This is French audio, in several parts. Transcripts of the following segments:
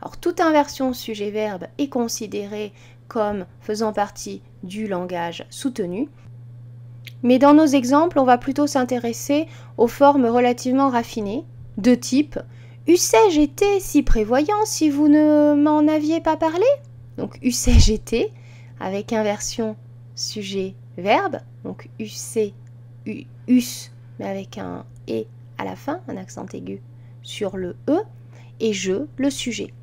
Alors toute inversion sujet-verbe est considérée comme faisant partie du langage soutenu. Mais dans nos exemples, on va plutôt s'intéresser aux formes relativement raffinées, de type « Eussé-je été si prévoyant si vous ne m'en aviez pas parlé ?» Donc eussé-je été avec inversion sujet-verbe, donc eussé, us, mais avec un « et » à la fin, un accent aigu sur le « e », et « je », le sujet.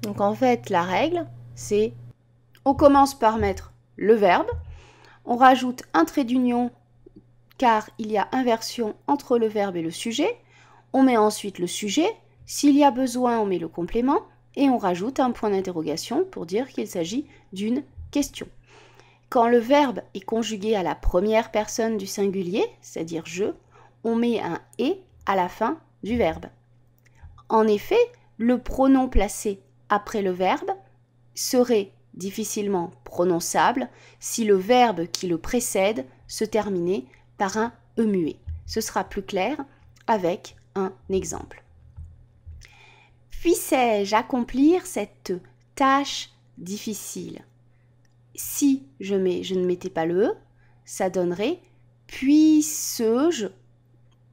Donc en fait, la règle, c'est on commence par mettre le verbe, on rajoute un trait d'union car il y a inversion entre le verbe et le sujet, on met ensuite le sujet, s'il y a besoin, on met le complément, et on rajoute un point d'interrogation pour dire qu'il s'agit d'une question. Quand le verbe est conjugué à la première personne du singulier, c'est-à-dire je, on met un « et » à la fin du verbe. En effet, le pronom placé après le verbe serait difficilement prononçable si le verbe qui le précède se terminait par un « e » muet. Ce sera plus clair avec un exemple. Puissais-je accomplir cette tâche difficile? Si je ne mettais pas le « e », ça donnerait « puisse-je ».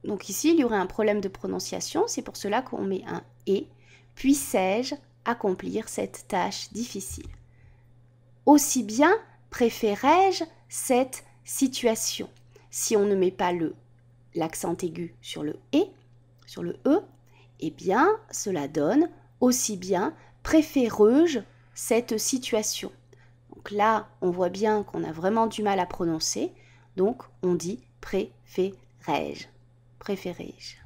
Donc ici, il y aurait un problème de prononciation, c'est pour cela qu'on met un « et ». Puissais-je accomplir cette tâche difficile? Aussi bien préférais-je cette situation? Si on ne met pas l'accent aigu sur le « et », sur le « e », eh bien, cela donne aussi bien préférerais-je cette situation. Donc là, on voit bien qu'on a vraiment du mal à prononcer, donc on dit préférais-je. Préférais-je.